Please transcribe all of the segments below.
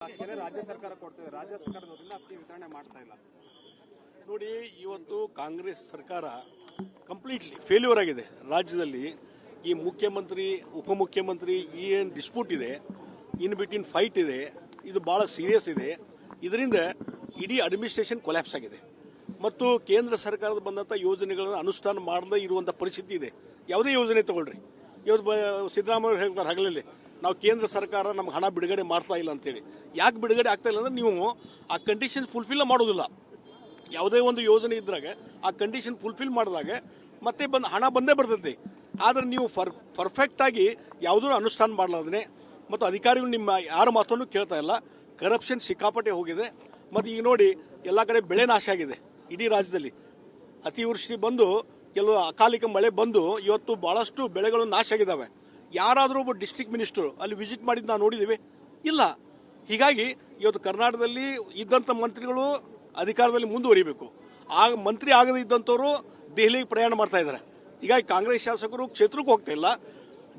ರಾಜ್ಯ ಸರ್ಕಾರ ಕೊಡ್ತಿದೆ, ರಾಜ್ಯ ಸರ್ಕಾರದಿಂದ ಅಕ್ಕಿ ವಿತರಣೆ ಮಾಡ್ತಾ ಇಲ್ಲ. ನೋಡಿ, ಇವತ್ತು ಕಾಂಗ್ರೆಸ್ ಸರ್ಕಾರ ಕಂಪ್ಲೀಟ್ಲಿ ಫೇಲ್ಯೂರ್ ಆಗಿದೆ ರಾಜ್ಯದಲ್ಲಿ. ಈ ಮುಖ್ಯಮಂತ್ರಿ ಉಪಮುಖ್ಯಮಂತ್ರಿ ಏನು ಡಿಸ್ಪ್ಯೂಟ್ ಇದೆ, ಇನ್ ಬಿಟ್ವೀನ್ ಫೈಟ್ ಇದೆ, ಇದು ಭಾಳ ಸೀರಿಯಸ್ ಇದೆ. ಇದರಿಂದ ಇಡೀ ಅಡ್ಮಿನಿಸ್ಟ್ರೇಷನ್ ಕೊಲ್ಯಾಪ್ಸ್ ಆಗಿದೆ ಮತ್ತು ಕೇಂದ್ರ ಸರ್ಕಾರದ ಬಂದಂಥ ಯೋಜನೆಗಳನ್ನು ಅನುಷ್ಠಾನ ಮಾಡದೇ ಇರುವಂಥ ಪರಿಸ್ಥಿತಿ ಇದೆ. ಯಾವುದೇ ಯೋಜನೆ ತಗೊಳ್ರಿ, ಇವತ್ತು ಸಿದ್ದರಾಮಯ್ಯ ಹೇಳ್ತಾರೆ ಹಗಲಲ್ಲಿ ನಾವು ಕೇಂದ್ರ ಸರ್ಕಾರ ನಮ್ಗೆ ಹಣ ಬಿಡುಗಡೆ ಮಾಡ್ತಾ ಇಲ್ಲ ಅಂತೇಳಿ. ಯಾಕೆ ಬಿಡುಗಡೆ ಆಗ್ತಾ ಇಲ್ಲ ಅಂದರೆ ನೀವು ಆ ಕಂಡೀಷನ್ ಫುಲ್ಫಿಲ್ ಮಾಡೋದಿಲ್ಲ. ಯಾವುದೇ ಒಂದು ಯೋಜನೆ ಇದ್ರಾಗ ಆ ಕಂಡೀಷನ್ ಫುಲ್ಫಿಲ್ ಮಾಡಿದಾಗ ಮತ್ತೆ ಹಣ ಬಂದೇ ಬರ್ತೈತಿ. ಆದರೆ ನೀವು ಪರ್ಫೆಕ್ಟಾಗಿ ಯಾವುದೂ ಅನುಷ್ಠಾನ ಮಾಡಲಾರ್ದೇ ಮತ್ತು ಅಧಿಕಾರಿಗಳು ನಿಮ್ಮ ಯಾರ ಮಾತನ್ನು ಕೇಳ್ತಾ ಇಲ್ಲ. ಕರಪ್ಷನ್ ಸಿಕ್ಕಾಪಟ್ಟೆ ಹೋಗಿದೆ. ಮತ್ತು ಈಗ ನೋಡಿ, ಎಲ್ಲ ಕಡೆ ಬೆಳೆ ನಾಶ ಆಗಿದೆ. ಇಡೀ ರಾಜ್ಯದಲ್ಲಿ ಅತಿವೃಷ್ಟಿ ಬಂದು ಕೆಲವು ಅಕಾಲಿಕ ಮಳೆ ಬಂದು ಇವತ್ತು ಭಾಳಷ್ಟು ಬೆಳೆಗಳು ನಾಶ ಆಗಿದ್ದಾವೆ. ಯಾರಾದರೂ ಒಬ್ಬ ಡಿಸ್ಟ್ರಿಕ್ಟ್ ಮಿನಿಸ್ಟರು ಅಲ್ಲಿ ವಿಸಿಟ್ ಮಾಡಿದ್ದು ನಾವು ನೋಡಿದ್ದೀವಿ? ಇಲ್ಲ. ಹೀಗಾಗಿ ಇವತ್ತು ಕರ್ನಾಟಕದಲ್ಲಿ ಇದ್ದಂಥ ಮಂತ್ರಿಗಳು ಅಧಿಕಾರದಲ್ಲಿ ಮುಂದುವರಿಬೇಕು. ಮಂತ್ರಿ ಆಗದೇ ಇದ್ದಂಥವರು ದೆಹಲಿಗೆ ಪ್ರಯಾಣ ಮಾಡ್ತಾ ಇದ್ದಾರೆ. ಹೀಗಾಗಿ ಕಾಂಗ್ರೆಸ್ ಶಾಸಕರು ಕ್ಷೇತ್ರಕ್ಕೂ ಹೋಗ್ತಾ ಇಲ್ಲ,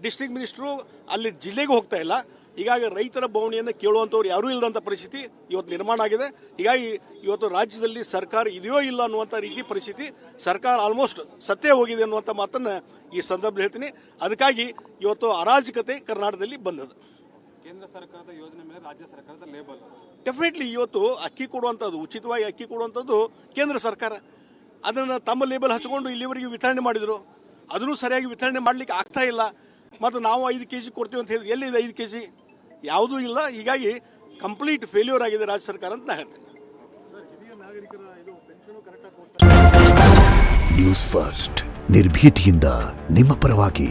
ಡಿಸ್ಟ್ರಿಕ್ಟ್ ಮಿನಿಸ್ಟರು ಅಲ್ಲಿ ಜಿಲ್ಲೆಗೂ ಹೋಗ್ತಾ ಇಲ್ಲ. ಹೀಗಾಗಿ ರೈತರ ಬವಣೆಯನ್ನು ಕೇಳುವಂಥವ್ರು ಯಾರೂ ಇಲ್ಲದಂಥ ಪರಿಸ್ಥಿತಿ ಇವತ್ತು ನಿರ್ಮಾಣ ಆಗಿದೆ. ಹೀಗಾಗಿ ಇವತ್ತು ರಾಜ್ಯದಲ್ಲಿ ಸರ್ಕಾರ ಇದೆಯೋ ಇಲ್ಲ ಅನ್ನುವಂಥ ರೀತಿ ಪರಿಸ್ಥಿತಿ, ಸರ್ಕಾರ ಆಲ್ಮೋಸ್ಟ್ ಸತ್ತೇ ಹೋಗಿದೆ ಅನ್ನುವಂಥ ಮಾತನ್ನು ಈ ಸಂದರ್ಭದಲ್ಲಿ ಹೇಳ್ತೀನಿ. ಅದಕ್ಕಾಗಿ ಇವತ್ತು ಅರಾಜಕತೆ ಕರ್ನಾಟಕದಲ್ಲಿ ಬಂದದ್ದು. ಕೇಂದ್ರ ಸರ್ಕಾರದ ಯೋಜನೆ ಮೇಲೆ ರಾಜ್ಯ ಸರ್ಕಾರದ ಲೇಬಲ್ ಡೆಫಿನೆಟ್ಲಿ ಇವತ್ತು ಅಕ್ಕಿ ಕೊಡುವಂಥದ್ದು, ಉಚಿತವಾಗಿ ಅಕ್ಕಿ ಕೊಡುವಂಥದ್ದು ಕೇಂದ್ರ ಸರ್ಕಾರ. ಅದನ್ನು ತಮ್ಮ ಲೇಬಲ್ ಹಚ್ಕೊಂಡು ಇಲ್ಲಿವರೆಗೆ ವಿತರಣೆ ಮಾಡಿದರು. ಅದನ್ನು ಸರಿಯಾಗಿ ವಿತರಣೆ ಮಾಡಲಿಕ್ಕೆ ಆಗ್ತಾ ಇಲ್ಲ. ಮತ್ತು ನಾವು 5 kg ಕೊಡ್ತೀವಿ ಅಂತ ಹೇಳಿದ್ರೆ ಎಲ್ಲಿದೆ 5 kg? ಯಾವುದೂ ಇಲ್ಲ. ಹೀಗಾಗಿ ಕಂಪ್ಲೀಟ್ ಫೇಲ್ಯೂರ್ ಆಗಿದೆ ರಾಜ್ಯ ಸರ್ಕಾರ ಅಂತ ನಾನು ಹೇಳ್ತೀನಿ. ನ್ಯೂಸ್ ಫಸ್ಟ್ ನಿರ್ಭೀತಿಯಿಂದ ನಿಮ್ಮ ಪರವಾಗಿ.